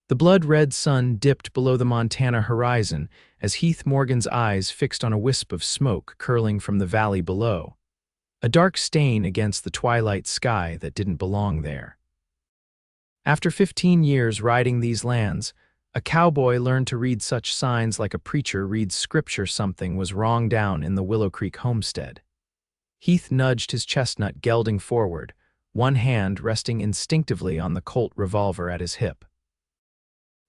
The blood-red sun dipped below the Montana horizon as Heath Morgan's eyes fixed on a wisp of smoke curling from the valley below, a dark stain against the twilight sky that didn't belong there. After 15 years riding these lands, a cowboy learned to read such signs like a preacher reads scripture. Something was wrong down in the Willow Creek homestead. Heath nudged his chestnut gelding forward, one hand resting instinctively on the Colt revolver at his hip.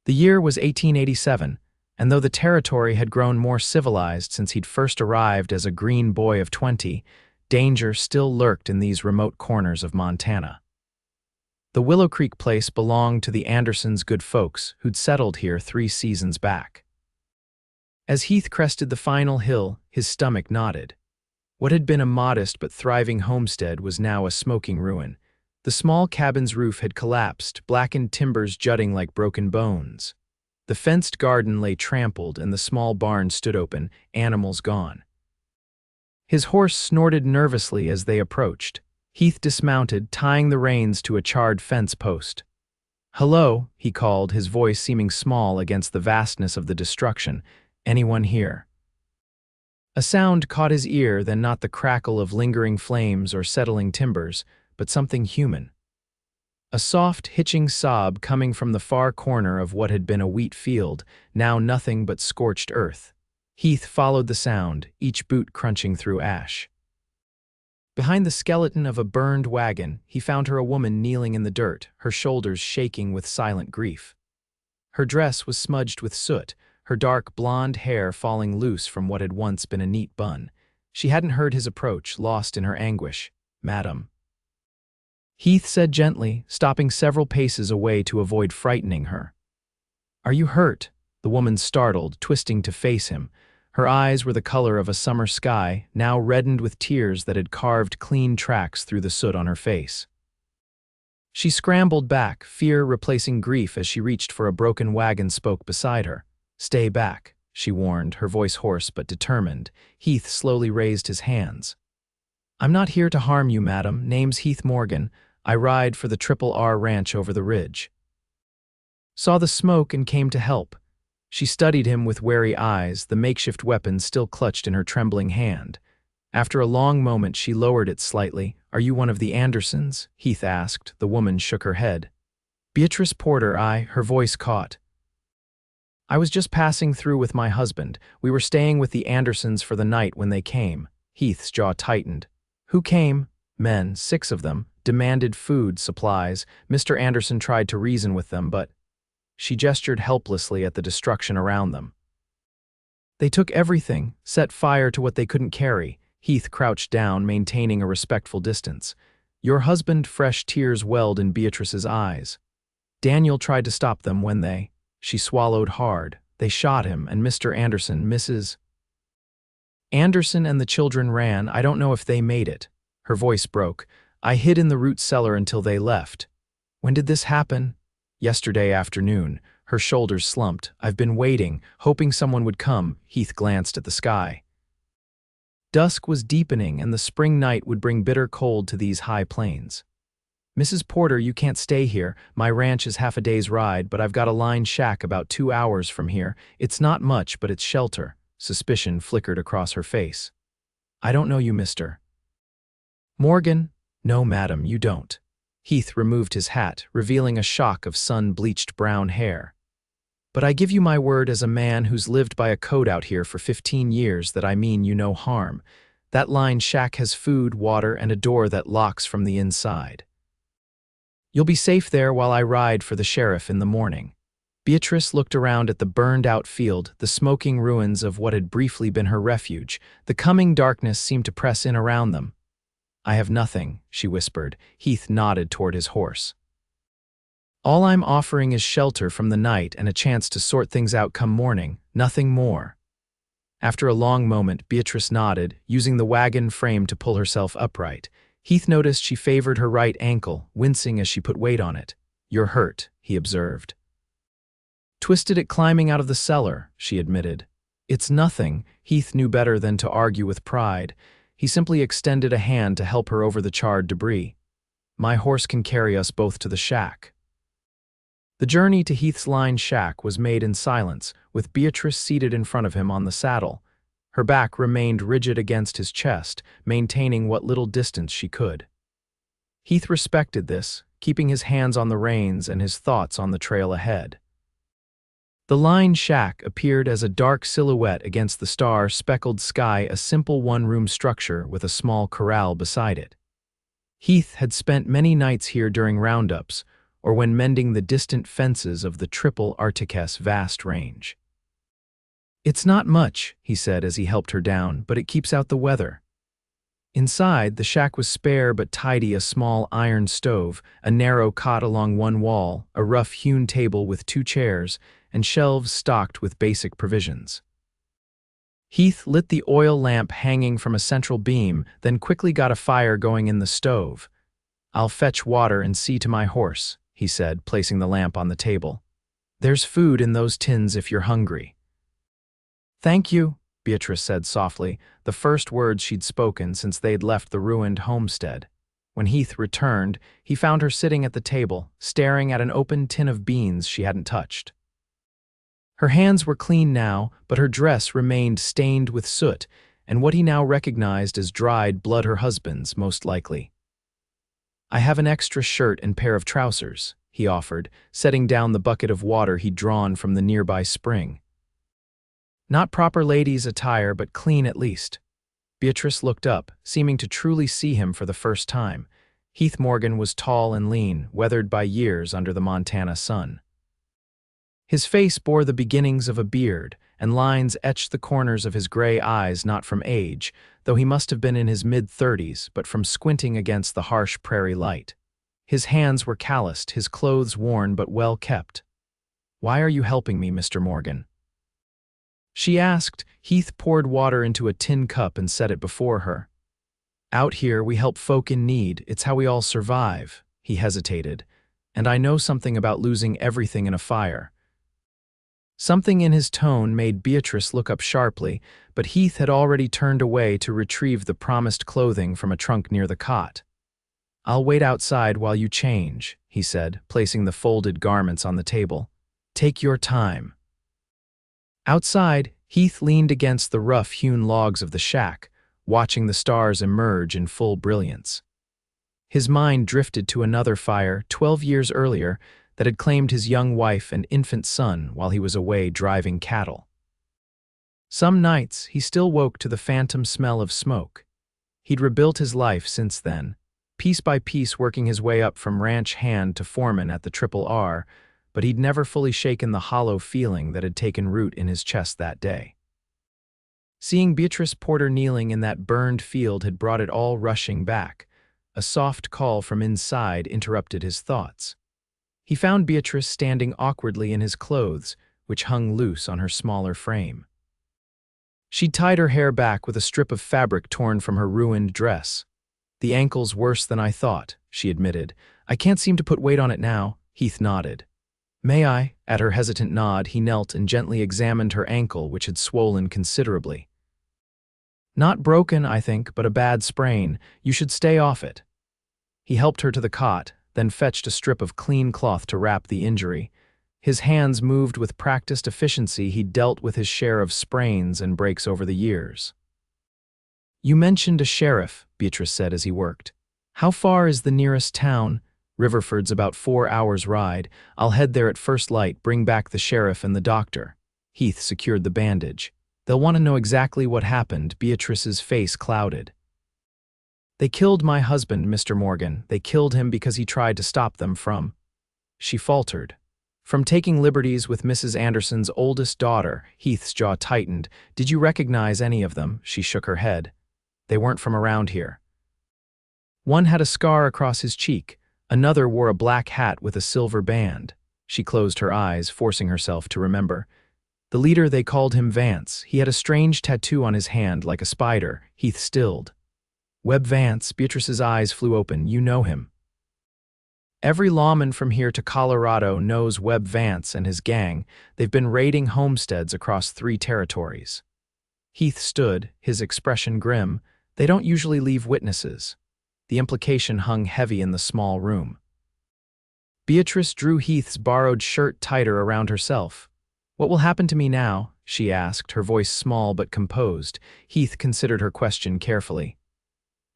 The year was 1887, and though the territory had grown more civilized since he'd first arrived as a green boy of 20, danger still lurked in these remote corners of Montana. The Willow Creek place belonged to the Andersons' good folks who'd settled here 3 seasons back. As Heath crested the final hill, his stomach knotted. What had been a modest but thriving homestead was now a smoking ruin. The small cabin's roof had collapsed, blackened timbers jutting like broken bones. The fenced garden lay trampled and the small barn stood open, animals gone. His horse snorted nervously as they approached. Heath dismounted, tying the reins to a charred fence post. "Hello," he called, his voice seeming small against the vastness of the destruction. "Anyone here?" A sound caught his ear, then not the crackle of lingering flames or settling timbers, but something human. A soft, hitching sob coming from the far corner of what had been a wheat field, now nothing but scorched earth. Heath followed the sound, each boot crunching through ash. Behind the skeleton of a burned wagon, he found her, a woman kneeling in the dirt, her shoulders shaking with silent grief. Her dress was smudged with soot, her dark blonde hair falling loose from what had once been a neat bun. She hadn't heard his approach, lost in her anguish. "Madam," Heath said gently, stopping several paces away to avoid frightening her. "Are you hurt?" The woman startled, twisting to face him. Her eyes were the color of a summer sky, now reddened with tears that had carved clean tracks through the soot on her face. She scrambled back, fear replacing grief as she reached for a broken wagon spoke beside her. "Stay back," she warned, her voice hoarse but determined. Heath slowly raised his hands. "I'm not here to harm you, madam. Name's Heath Morgan. I ride for the Triple R ranch over the ridge." Saw the smoke and came to help. She studied him with wary eyes, the makeshift weapon still clutched in her trembling hand. After a long moment, she lowered it slightly. "Are you one of the Andersons?" Heath asked. The woman shook her head. "Beatrice Porter, her voice caught. "I was just passing through with my husband. We were staying with the Andersons for the night when they came." Heath's jaw tightened. "Who came?" "Men, 6 of them, demanded food, supplies. Mr. Anderson tried to reason with them, but—" She gestured helplessly at the destruction around them. "They took everything, set fire to what they couldn't carry." Heath crouched down, maintaining a respectful distance. "Your husband," fresh tears welled in Beatrice's eyes. "Daniel tried to stop them when they—" She swallowed hard. "They shot him, and Mr. Anderson, Mrs. Anderson and the children ran. I don't know if they made it." Her voice broke. "I hid in the root cellar until they left." "When did this happen?" "Yesterday afternoon." Her shoulders slumped. "I've been waiting, hoping someone would come." Heath glanced at the sky. Dusk was deepening, and the spring night would bring bitter cold to these high plains. "Mrs. Porter, you can't stay here. My ranch is half a day's ride, but I've got a line shack about 2 hours from here. It's not much, but it's shelter." Suspicion flickered across her face. "I don't know you, Mr. Morgan." "No, madam, you don't." Heath removed his hat, revealing a shock of sun-bleached brown hair. "But I give you my word as a man who's lived by a code out here for 15 years that I mean you no harm. That line shack has food, water, and a door that locks from the inside. You'll be safe there while I ride for the sheriff in the morning." Beatrice looked around at the burned-out field, the smoking ruins of what had briefly been her refuge. The coming darkness seemed to press in around them. "I have nothing," she whispered. Heath nodded toward his horse. "All I'm offering is shelter from the night and a chance to sort things out come morning, nothing more." After a long moment, Beatrice nodded, using the wagon frame to pull herself upright. Heath noticed she favored her right ankle, wincing as she put weight on it. "You're hurt," he observed. "Twisted it climbing out of the cellar," she admitted. "It's nothing." Heath knew better than to argue with pride. He simply extended a hand to help her over the charred debris. "My horse can carry us both to the shack." The journey to Heath's lined shack was made in silence, with Beatrice seated in front of him on the saddle. Her back remained rigid against his chest, maintaining what little distance she could. Heath respected this, keeping his hands on the reins and his thoughts on the trail ahead. The lined shack appeared as a dark silhouette against the star-speckled sky, a simple one-room structure with a small corral beside it. Heath had spent many nights here during roundups, or when mending the distant fences of the Triple Arctic's vast range. "It's not much," he said as he helped her down, "but it keeps out the weather." Inside, the shack was spare but tidy: a small iron stove, a narrow cot along one wall, a rough-hewn table with 2 chairs, and shelves stocked with basic provisions. Heath lit the oil lamp hanging from a central beam, then quickly got a fire going in the stove. "I'll fetch water and see to my horse," he said, placing the lamp on the table. "There's food in those tins if you're hungry." "Thank you," Beatrice said softly, the first words she'd spoken since they'd left the ruined homestead. When Heath returned, he found her sitting at the table, staring at an open tin of beans she hadn't touched. Her hands were clean now, but her dress remained stained with soot, and what he now recognized as dried blood, her husband's, most likely. "I have an extra shirt and pair of trousers," he offered, setting down the bucket of water he'd drawn from the nearby spring. "Not proper ladies' attire, but clean at least." Beatrice looked up, seeming to truly see him for the first time. Heath Morgan was tall and lean, weathered by years under the Montana sun. His face bore the beginnings of a beard, and lines etched the corners of his gray eyes, not from age, though he must have been in his mid-30s, but from squinting against the harsh prairie light. His hands were calloused, his clothes worn but well kept. "Why are you helping me, Mr. Morgan?" she asked. Heath poured water into a tin cup and set it before her. "Out here, we help folk in need. It's how we all survive." He hesitated. "And I know something about losing everything in a fire." Something in his tone made Beatrice look up sharply, but Heath had already turned away to retrieve the promised clothing from a trunk near the cot. "I'll wait outside while you change," he said, placing the folded garments on the table. "Take your time." Outside, Heath leaned against the rough-hewn logs of the shack, watching the stars emerge in full brilliance. His mind drifted to another fire 12 years earlier that had claimed his young wife and infant son while he was away driving cattle. Some nights, he still woke to the phantom smell of smoke. He'd rebuilt his life since then, piece by piece working his way up from ranch hand to foreman at the Triple R, but he'd never fully shaken the hollow feeling that had taken root in his chest that day. Seeing Beatrice Porter kneeling in that burned field had brought it all rushing back. A soft call from inside interrupted his thoughts. He found Beatrice standing awkwardly in his clothes, which hung loose on her smaller frame. She'd tied her hair back with a strip of fabric torn from her ruined dress. "The ankle's worse than I thought," she admitted. "I can't seem to put weight on it now." Heath nodded. "May I?" At her hesitant nod, he knelt and gently examined her ankle, which had swollen considerably. "Not broken, I think, but a bad sprain. You should stay off it." He helped her to the cot, then fetched a strip of clean cloth to wrap the injury. His hands moved with practiced efficiency. He'd dealt with his share of sprains and breaks over the years. "You mentioned a sheriff," Beatrice said as he worked. "How far is the nearest town?" "Riverford's about 4 hours' ride. I'll head there at first light, bring back the sheriff and the doctor." Heath secured the bandage. "They'll want to know exactly what happened." Beatrice's face clouded. "They killed my husband, Mr. Morgan. They killed him because he tried to stop them from—" She faltered. "From taking liberties with Mrs. Anderson's oldest daughter." Heath's jaw tightened. "Did you recognize any of them?" She shook her head. "They weren't from around here." "One had a scar across his cheek. Another wore a black hat with a silver band." She closed her eyes, forcing herself to remember. "The leader, they called him Vance. He had a strange tattoo on his hand, like a spider." Heath stilled. "Webb Vance." Beatrice's eyes flew open. "You know him?" "Every lawman from here to Colorado knows Webb Vance and his gang. They've been raiding homesteads across 3 territories." Heath stood, his expression grim. "They don't usually leave witnesses." The implication hung heavy in the small room. Beatrice drew Heath's borrowed shirt tighter around herself. "What will happen to me now?" she asked, her voice small but composed. Heath considered her question carefully.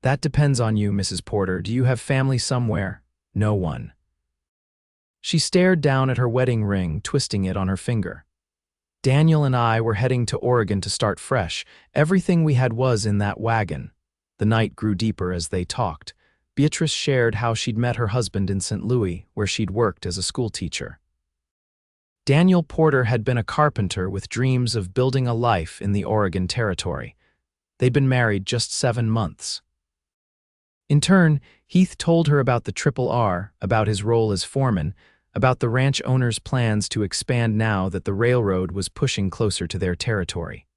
"That depends on you, Mrs. Porter. Do you have family somewhere?" "No one." She stared down at her wedding ring, twisting it on her finger. "Daniel and I were heading to Oregon to start fresh. Everything we had was in that wagon." The night grew deeper as they talked. Beatrice shared how she'd met her husband in St. Louis, where she'd worked as a schoolteacher. Daniel Porter had been a carpenter with dreams of building a life in the Oregon Territory. They'd been married just 7 months. In turn, Heath told her about the Triple R, about his role as foreman, about the ranch owner's plans to expand now that the railroad was pushing closer to their territory.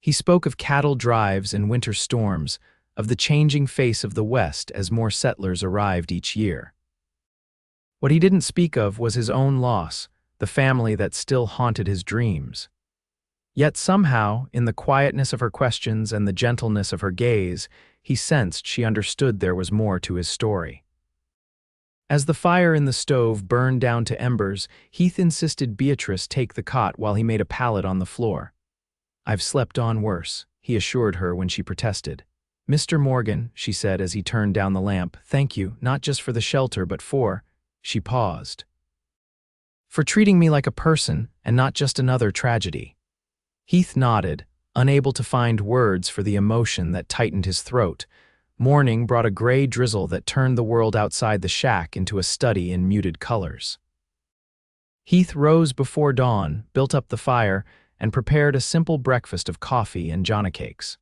He spoke of cattle drives and winter storms, of the changing face of the West as more settlers arrived each year. What he didn't speak of was his own loss, the family that still haunted his dreams. Yet somehow, in the quietness of her questions and the gentleness of her gaze, he sensed she understood there was more to his story. As the fire in the stove burned down to embers, Heath insisted Beatrice take the cot while he made a pallet on the floor. "I've slept on worse," he assured her when she protested. "Mr. Morgan," she said as he turned down the lamp, "thank you, not just for the shelter but for—" She paused. "For treating me like a person and not just another tragedy." Heath nodded, unable to find words for the emotion that tightened his throat. Morning brought a gray drizzle that turned the world outside the shack into a study in muted colors. Heath rose before dawn, built up the fire, and prepared a simple breakfast of coffee and johnnycakes.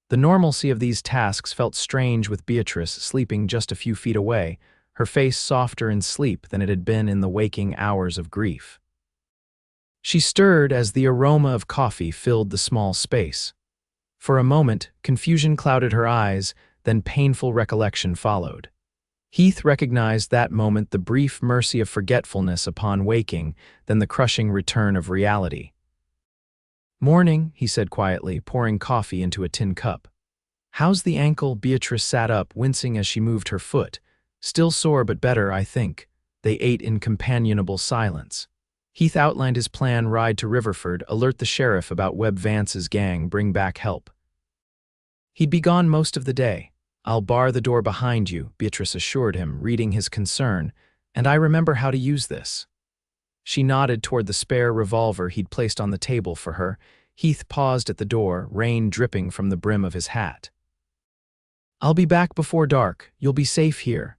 The normalcy of these tasks felt strange with Beatrice sleeping just a few feet away, her face softer in sleep than it had been in the waking hours of grief. She stirred as the aroma of coffee filled the small space. For a moment, confusion clouded her eyes, then painful recollection followed. Heath recognized that moment the brief mercy of forgetfulness upon waking, then the crushing return of reality. "Morning," he said quietly, pouring coffee into a tin cup. "How's the ankle?" Beatrice sat up, wincing as she moved her foot. "Still sore, but better, I think." They ate in companionable silence. Heath outlined his plan: ride to Riverford, alert the sheriff about Webb Vance's gang, bring back help. He'd be gone most of the day. "I'll bar the door behind you," Beatrice assured him, reading his concern, "and I remember how to use this." She nodded toward the spare revolver he'd placed on the table for her. Heath paused at the door, rain dripping from the brim of his hat. "I'll be back before dark. You'll be safe here."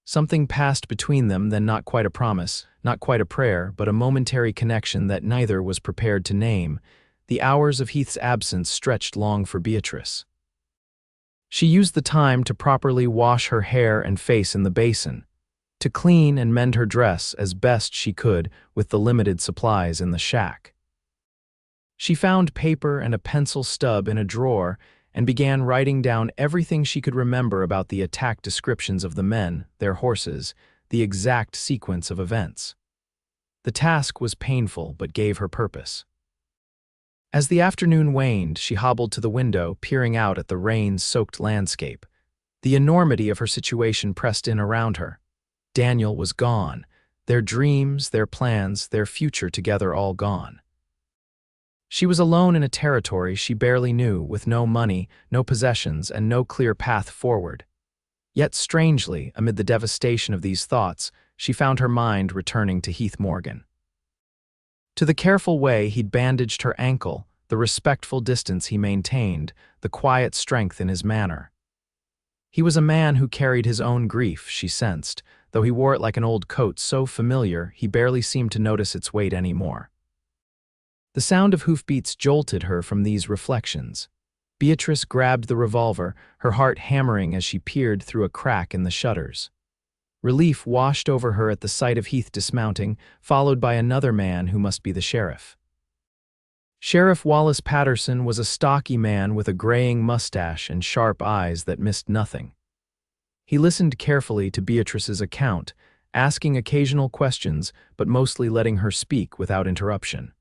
Something passed between them, then not quite a promise, not quite a prayer, but a momentary connection that neither was prepared to name. The hours of Heath's absence stretched long for Beatrice. She used the time to properly wash her hair and face in the basin, to clean and mend her dress as best she could with the limited supplies in the shack. She found paper and a pencil stub in a drawer and began writing down everything she could remember about the attack descriptions of the men, their horses, the exact sequence of events. The task was painful but gave her purpose. As the afternoon waned, she hobbled to the window, peering out at the rain-soaked landscape. The enormity of her situation pressed in around her. Daniel was gone. Their dreams, their plans, their future together all gone. She was alone in a territory she barely knew, with no money, no possessions, and no clear path forward. Yet strangely, amid the devastation of these thoughts, she found her mind returning to Heath Morgan. To the careful way he'd bandaged her ankle, the respectful distance he maintained, the quiet strength in his manner. He was a man who carried his own grief, she sensed, though he wore it like an old coat so familiar he barely seemed to notice its weight anymore. The sound of hoofbeats jolted her from these reflections. Beatrice grabbed the revolver, her heart hammering as she peered through a crack in the shutters. Relief washed over her at the sight of Heath dismounting, followed by another man who must be the sheriff. Sheriff Wallace Patterson was a stocky man with a graying mustache and sharp eyes that missed nothing. He listened carefully to Beatrice's account, asking occasional questions, but mostly letting her speak without interruption.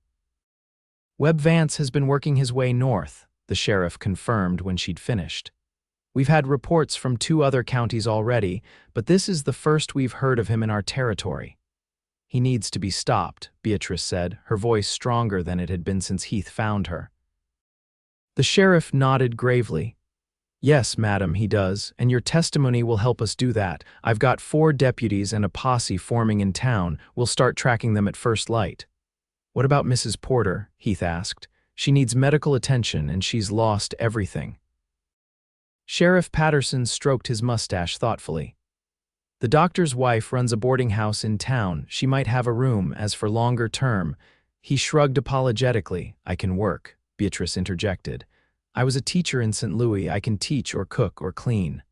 "Webb Vance has been working his way north," the sheriff confirmed when she'd finished. We've had reports from 2 other counties already, but this is the first we've heard of him in our territory." "He needs to be stopped," Beatrice said, her voice stronger than it had been since Heath found her. The sheriff nodded gravely. "Yes, madam, he does, and your testimony will help us do that. I've got 4 deputies and a posse forming in town. We'll start tracking them at first light." "What about Mrs. Porter?" Heath asked. "She needs medical attention and she's lost everything." Sheriff Patterson stroked his mustache thoughtfully. "The doctor's wife runs a boarding house in town. She might have a room. As for longer term—" He shrugged apologetically. "I can work," Beatrice interjected. "I was a teacher in St. Louis. I can teach or cook or clean."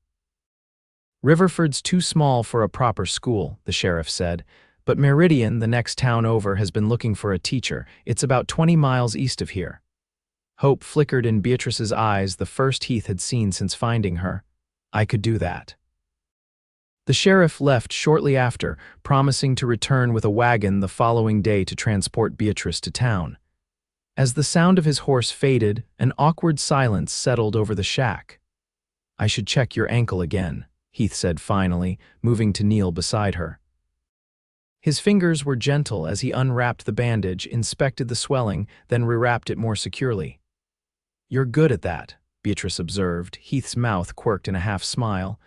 "Riverford's too small for a proper school," the sheriff said, "but Meridian, the next town over, has been looking for a teacher. It's about 20 miles east of here." Hope flickered in Beatrice's eyes, the first Heath had seen since finding her. "I could do that." The sheriff left shortly after, promising to return with a wagon the following day to transport Beatrice to town. As the sound of his horse faded, an awkward silence settled over the shack. "I should check your ankle again," Heath said finally, moving to kneel beside her. His fingers were gentle as he unwrapped the bandage, inspected the swelling, then rewrapped it more securely. "You're good at that," Beatrice observed, Heath's mouth quirked in a half-smile.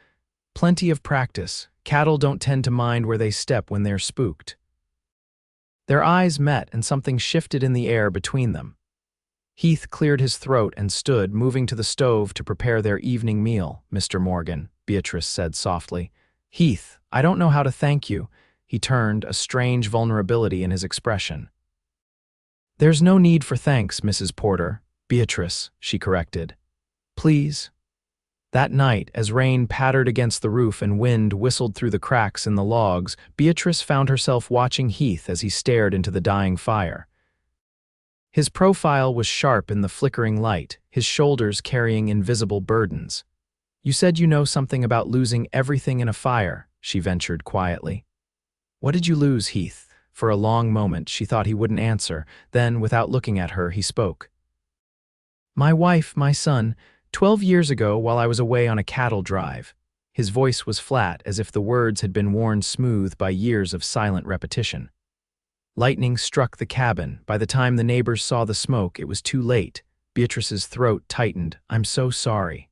"Plenty of practice. Cattle don't tend to mind where they step when they're spooked." Their eyes met and something shifted in the air between them. Heath cleared his throat and stood, moving to the stove to prepare their evening meal. "Mr. Morgan," Beatrice said softly. "Heath, I don't know how to thank you." He turned, a strange vulnerability in his expression. "There's no need for thanks, Mrs. Porter." "Beatrice," she corrected. "Please." That night, as rain pattered against the roof and wind whistled through the cracks in the logs, Beatrice found herself watching Heath as he stared into the dying fire. His profile was sharp in the flickering light, his shoulders carrying invisible burdens. "You said you know something about losing everything in a fire," she ventured quietly. "What did you lose, Heath?" For a long moment, she thought he wouldn't answer. Then, without looking at her, he spoke. "My wife, my son, 12 years ago while I was away on a cattle drive." His voice was flat, as if the words had been worn smooth by years of silent repetition. Lightning struck the cabin. By the time the neighbors saw the smoke, it was too late. Beatrice's throat tightened. "I'm so sorry."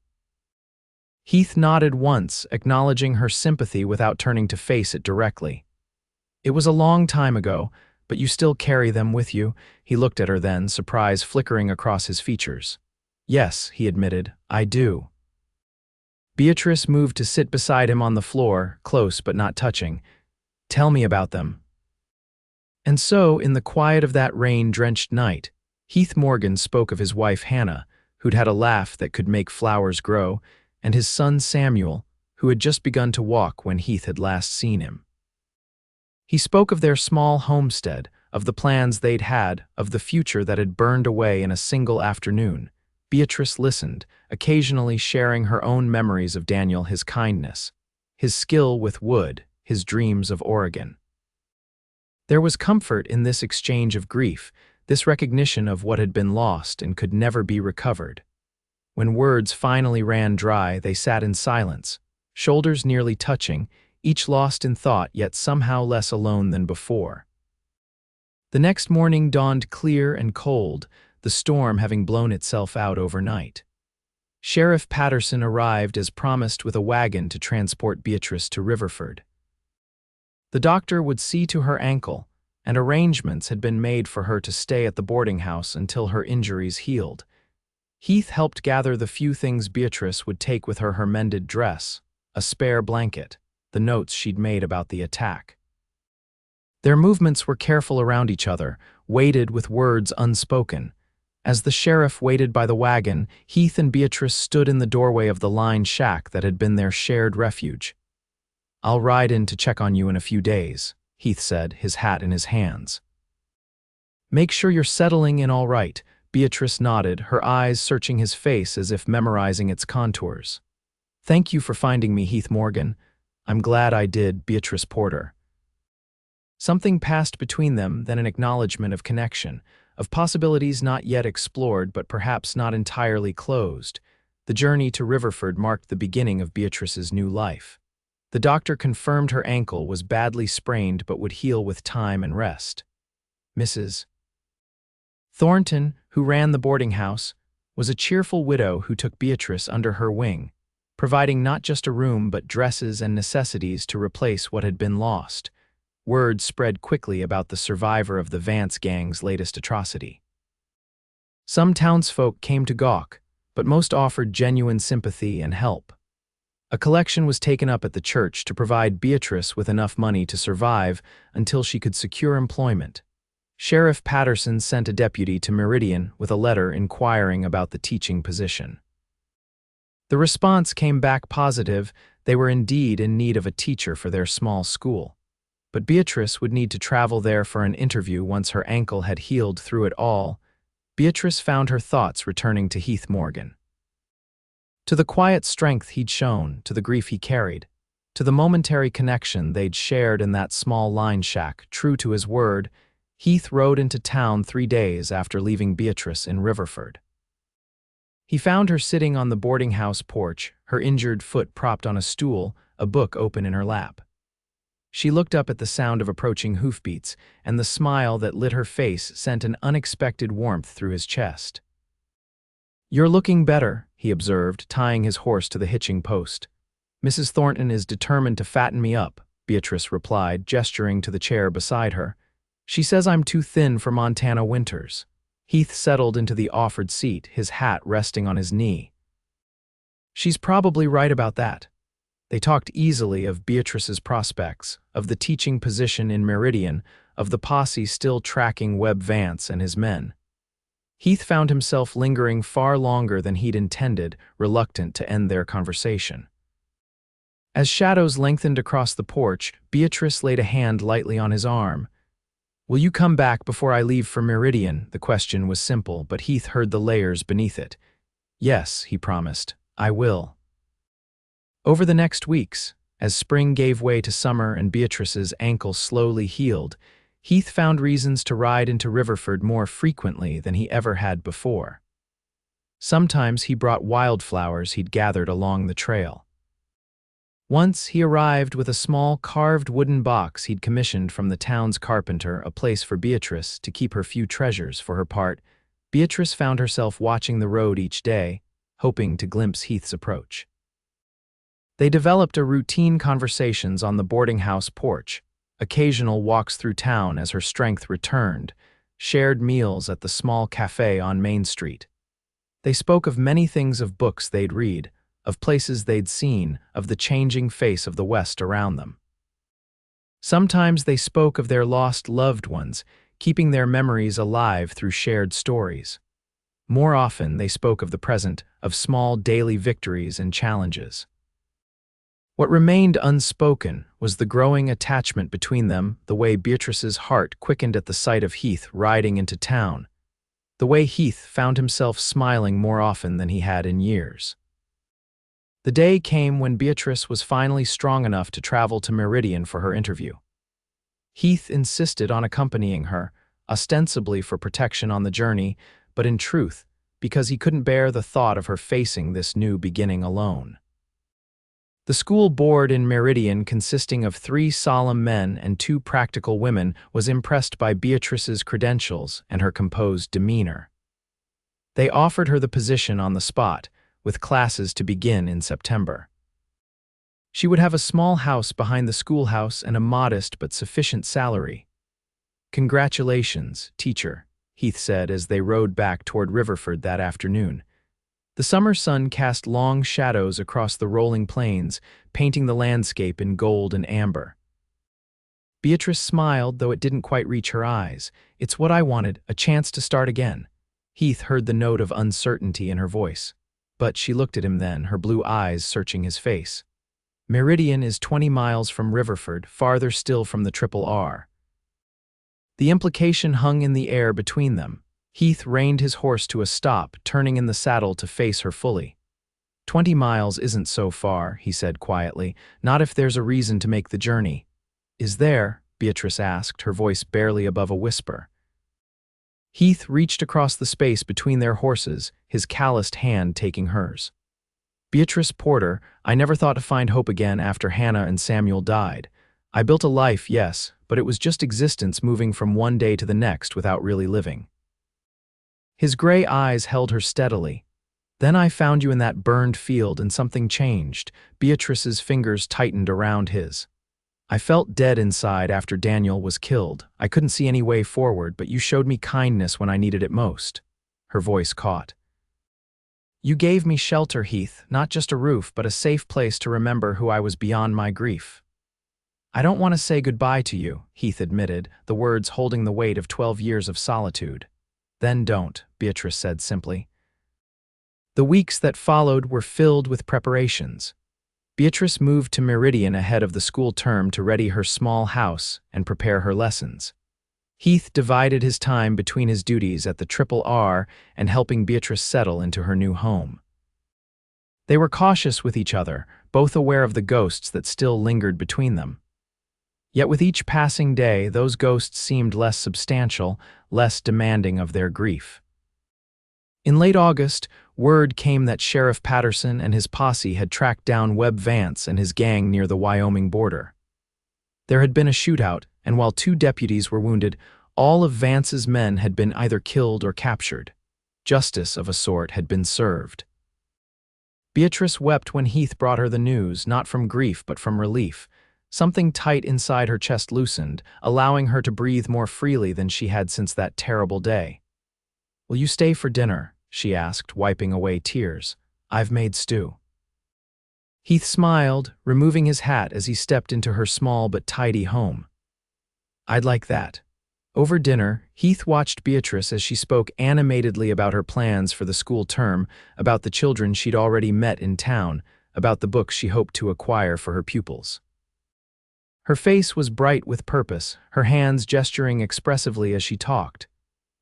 Heath nodded once, acknowledging her sympathy without turning to face it directly. "It was a long time ago, but you still carry them with you." He looked at her then, surprise flickering across his features. "Yes," he admitted, "I do." Beatrice moved to sit beside him on the floor, close but not touching. "Tell me about them." And so, in the quiet of that rain-drenched night, Heath Morgan spoke of his wife Hannah, who'd had a laugh that could make flowers grow, and his son Samuel, who had just begun to walk when Heath had last seen him. He spoke of their small homestead, of the plans they'd had, of the future that had burned away in a single afternoon. Beatrice listened, occasionally sharing her own memories of Daniel, his kindness, his skill with wood, his dreams of Oregon. There was comfort in this exchange of grief, this recognition of what had been lost and could never be recovered. When words finally ran dry, they sat in silence, shoulders nearly touching, each lost in thought yet somehow less alone than before. The next morning dawned clear and cold, the storm having blown itself out overnight. Sheriff Patterson arrived as promised with a wagon to transport Beatrice to Riverford. The doctor would see to her ankle, and arrangements had been made for her to stay at the boarding house until her injuries healed. Heath helped gather the few things Beatrice would take with her: mended dress, a spare blanket, the notes she'd made about the attack. Their movements were careful around each other, weighted with words unspoken. As the sheriff waited by the wagon, Heath and Beatrice stood in the doorway of the lined shack that had been their shared refuge. "I'll ride in to check on you in a few days," Heath said, his hat in his hands. "Make sure you're settling in all right." Beatrice nodded, her eyes searching his face as if memorizing its contours. "Thank you for finding me, Heath Morgan." "I'm glad I did, Beatrice Porter." Something passed between them, then an acknowledgement of connection, of possibilities not yet explored but perhaps not entirely closed. The journey to Riverford marked the beginning of Beatrice's new life. The doctor confirmed her ankle was badly sprained but would heal with time and rest. Mrs. Thornton, who ran the boarding house, was a cheerful widow who took Beatrice under her wing, providing not just a room but dresses and necessities to replace what had been lost. Word spread quickly about the survivor of the Vance gang's latest atrocity. Some townsfolk came to gawk, but most offered genuine sympathy and help. A collection was taken up at the church to provide Beatrice with enough money to survive until she could secure employment. Sheriff Patterson sent a deputy to Meridian with a letter inquiring about the teaching position. The response came back positive. They were indeed in need of a teacher for their small school. But Beatrice would need to travel there for an interview once her ankle had healed through it all. Beatrice found her thoughts returning to Heath Morgan. To the quiet strength he'd shown, to the grief he carried, to the momentary connection they'd shared in that small line shack, true to his word, Heath rode into town 3 days after leaving Beatrice in Riverford. He found her sitting on the boarding house porch, her injured foot propped on a stool, a book open in her lap. She looked up at the sound of approaching hoofbeats, and the smile that lit her face sent an unexpected warmth through his chest. "You're looking better," he observed, tying his horse to the hitching post. "Mrs. Thornton is determined to fatten me up," Beatrice replied, gesturing to the chair beside her. "She says I'm too thin for Montana winters." Heath settled into the offered seat, his hat resting on his knee. "She's probably right about that." They talked easily of Beatrice's prospects, of the teaching position in Meridian, of the posse still tracking Webb Vance and his men. Heath found himself lingering far longer than he'd intended, reluctant to end their conversation. As shadows lengthened across the porch, Beatrice laid a hand lightly on his arm. "Will you come back before I leave for Meridian?" The question was simple, but Heath heard the layers beneath it. "Yes," he promised, "I will." Over the next weeks, as spring gave way to summer and Beatrice's ankle slowly healed, Heath found reasons to ride into Riverford more frequently than he ever had before. Sometimes he brought wildflowers he'd gathered along the trail. Once he arrived with a small carved wooden box he'd commissioned from the town's carpenter, a place for Beatrice to keep her few treasures. For her part, Beatrice found herself watching the road each day, hoping to glimpse Heath's approach. They developed a routine conversations on the boarding house porch, occasional walks through town as her strength returned, shared meals at the small cafe on Main Street. They spoke of many things, of books they'd read, of places they'd seen, of the changing face of the West around them. Sometimes they spoke of their lost loved ones, keeping their memories alive through shared stories. More often they spoke of the present, of small daily victories and challenges. What remained unspoken was the growing attachment between them, the way Beatrice's heart quickened at the sight of Heath riding into town, the way Heath found himself smiling more often than he had in years. The day came when Beatrice was finally strong enough to travel to Meridian for her interview. Heath insisted on accompanying her, ostensibly for protection on the journey, but in truth, because he couldn't bear the thought of her facing this new beginning alone. The school board in Meridian, consisting of 3 solemn men and 2 practical women, was impressed by Beatrice's credentials and her composed demeanor. They offered her the position on the spot, with classes to begin in September. She would have a small house behind the schoolhouse and a modest but sufficient salary. "Congratulations, teacher," Heath said as they rode back toward Riverford that afternoon. The summer sun cast long shadows across the rolling plains, painting the landscape in gold and amber. Beatrice smiled, though it didn't quite reach her eyes. "It's what I wanted, a chance to start again." Heath heard the note of uncertainty in her voice. But she looked at him then, her blue eyes searching his face. "Meridian is 20 miles from Riverford, farther still from the Triple R." The implication hung in the air between them. Heath reined his horse to a stop, turning in the saddle to face her fully. 20 miles isn't so far," he said quietly, "not if there's a reason to make the journey." "Is there?" Beatrice asked, her voice barely above a whisper. Heath reached across the space between their horses, his calloused hand taking hers. Beatrice Porter, I never thought to find hope again after Hannah and Samuel died. I built a life, yes, but it was just existence moving from one day to the next without really living. His gray eyes held her steadily. Then I found you in that burned field and something changed. Beatrice's fingers tightened around his. I felt dead inside after Daniel was killed. I couldn't see any way forward, but you showed me kindness when I needed it most. Her voice caught. You gave me shelter, Heath, not just a roof, but a safe place to remember who I was beyond my grief. I don't want to say goodbye to you, Heath admitted, the words holding the weight of 12 years of solitude. Then don't, Beatrice said simply. The weeks that followed were filled with preparations. Beatrice moved to Meridian ahead of the school term to ready her small house and prepare her lessons. Heath divided his time between his duties at the Triple R and helping Beatrice settle into her new home. They were cautious with each other, both aware of the ghosts that still lingered between them. Yet with each passing day, those ghosts seemed less substantial, less demanding of their grief. In late August, word came that Sheriff Patterson and his posse had tracked down Webb Vance and his gang near the Wyoming border. There had been a shootout, and while 2 deputies were wounded, all of Vance's men had been either killed or captured. Justice of a sort had been served. Beatrice wept when Heath brought her the news, not from grief but from relief. Something tight inside her chest loosened, allowing her to breathe more freely than she had since that terrible day. Will you stay for dinner? She asked, wiping away tears. I've made stew. Heath smiled, removing his hat as he stepped into her small but tidy home. I'd like that. Over dinner, Heath watched Beatrice as she spoke animatedly about her plans for the school term, about the children she'd already met in town, about the books she hoped to acquire for her pupils. Her face was bright with purpose, her hands gesturing expressively as she talked.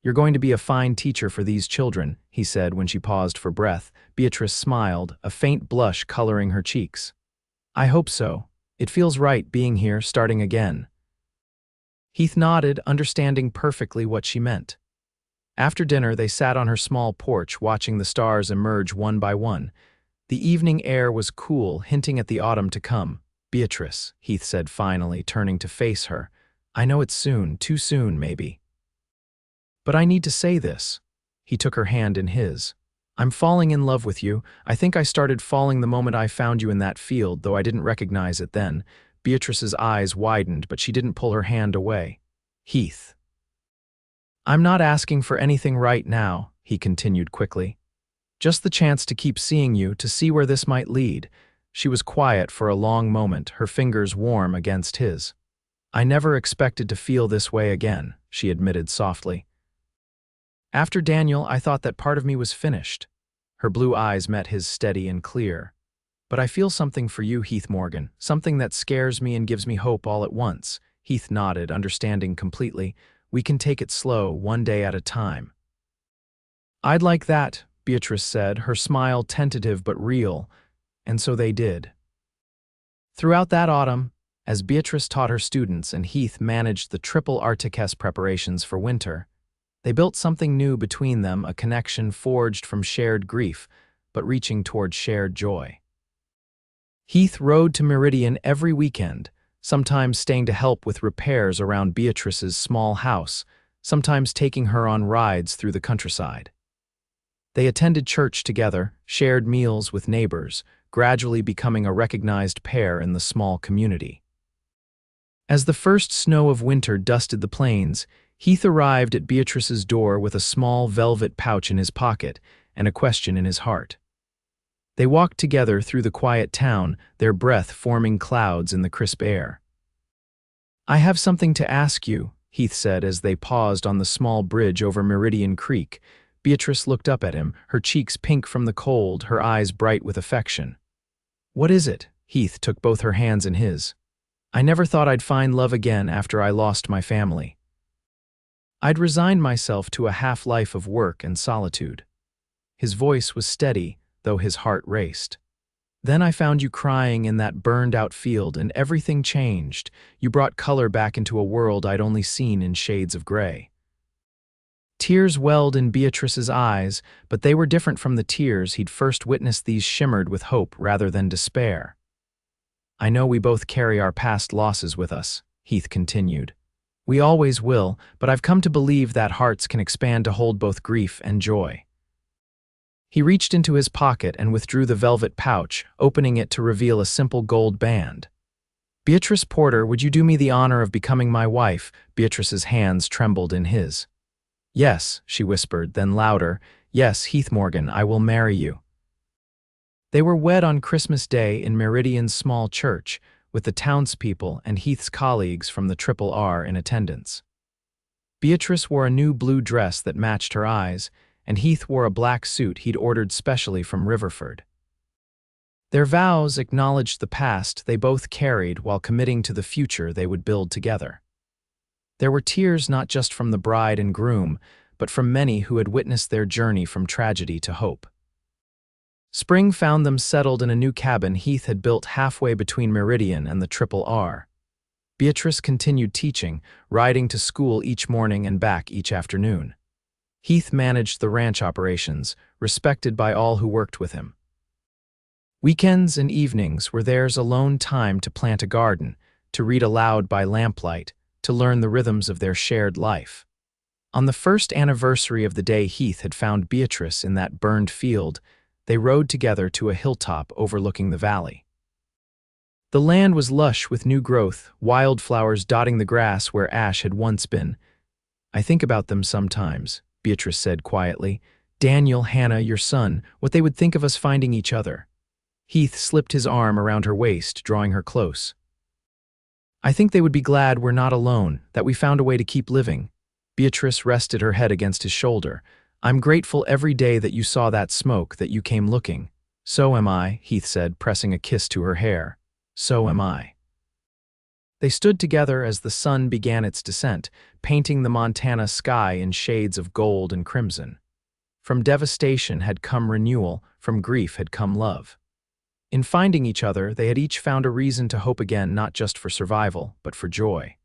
You're going to be a fine teacher for these children, he said when she paused for breath. Beatrice smiled, a faint blush coloring her cheeks. I hope so. It feels right being here, starting again. Heath nodded, understanding perfectly what she meant. After dinner, they sat on her small porch, watching the stars emerge one by one. The evening air was cool, hinting at the autumn to come. Beatrice, Heath said finally, turning to face her. I know it's soon, too soon, maybe. But I need to say this. He took her hand in his. I'm falling in love with you. I think I started falling the moment I found you in that field, though I didn't recognize it then. Beatrice's eyes widened, but she didn't pull her hand away. Heath. I'm not asking for anything right now, he continued quickly. Just the chance to keep seeing you, to see where this might lead. She was quiet for a long moment, her fingers warm against his. I never expected to feel this way again, she admitted softly. After Daniel, I thought that part of me was finished. Her blue eyes met his steady and clear. But I feel something for you, Heath Morgan, something that scares me and gives me hope all at once. Heath nodded, understanding completely. We can take it slow, one day at a time. I'd like that, Beatrice said, her smile tentative but real. And so they did. Throughout that autumn, as Beatrice taught her students and Heath managed the triple Arctic preparations for winter, they built something new between them, a connection forged from shared grief, but reaching toward shared joy. Heath rode to Meridian every weekend, sometimes staying to help with repairs around Beatrice's small house, sometimes taking her on rides through the countryside. They attended church together, shared meals with neighbors, gradually becoming a recognized pair in the small community. As the first snow of winter dusted the plains, Heath arrived at Beatrice's door with a small velvet pouch in his pocket and a question in his heart. They walked together through the quiet town, their breath forming clouds in the crisp air. I have something to ask you, Heath said as they paused on the small bridge over Meridian Creek. Beatrice looked up at him, her cheeks pink from the cold, her eyes bright with affection. What is it? Heath took both her hands in his. I never thought I'd find love again after I lost my family. I'd resigned myself to a half-life of work and solitude. His voice was steady, though his heart raced. Then I found you crying in that burned-out field, and everything changed. You brought color back into a world I'd only seen in shades of gray. Tears welled in Beatrice's eyes, but they were different from the tears he'd first witnessed. These shimmered with hope rather than despair. "I know we both carry our past losses with us," Heath continued. "We always will, but I've come to believe that hearts can expand to hold both grief and joy." He reached into his pocket and withdrew the velvet pouch, opening it to reveal a simple gold band. "Beatrice Porter, would you do me the honor of becoming my wife?" Beatrice's hands trembled in his. "Yes," she whispered, then louder, "Yes, Heath Morgan, I will marry you." They were wed on Christmas Day in Meridian's small church, with the townspeople and Heath's colleagues from the R in attendance. Beatrice wore a new blue dress that matched her eyes, and Heath wore a black suit he'd ordered specially from Riverford. Their vows acknowledged the past they both carried while committing to the future they would build together. There were tears not just from the bride and groom, but from many who had witnessed their journey from tragedy to hope. Spring found them settled in a new cabin Heath had built halfway between Meridian and the R. Beatrice continued teaching, riding to school each morning and back each afternoon. Heath managed the ranch operations, respected by all who worked with him. Weekends and evenings were theirs alone time to plant a garden, to read aloud by lamplight, to learn the rhythms of their shared life. On the first anniversary of the day Heath had found Beatrice in that burned field, they rode together to a hilltop overlooking the valley. The land was lush with new growth, wildflowers dotting the grass where ash had once been. "I think about them sometimes," Beatrice said quietly. "Daniel, Hannah, your son, what they would think of us finding each other." Heath slipped his arm around her waist, drawing her close. "I think they would be glad we're not alone, that we found a way to keep living." Beatrice rested her head against his shoulder. "I'm grateful every day that you saw that smoke, that you came looking." "So am I," Heath said, pressing a kiss to her hair. "So am I." They stood together as the sun began its descent, painting the Montana sky in shades of gold and crimson. From devastation had come renewal, from grief had come love. In finding each other, they had each found a reason to hope again, not just for survival, but for joy.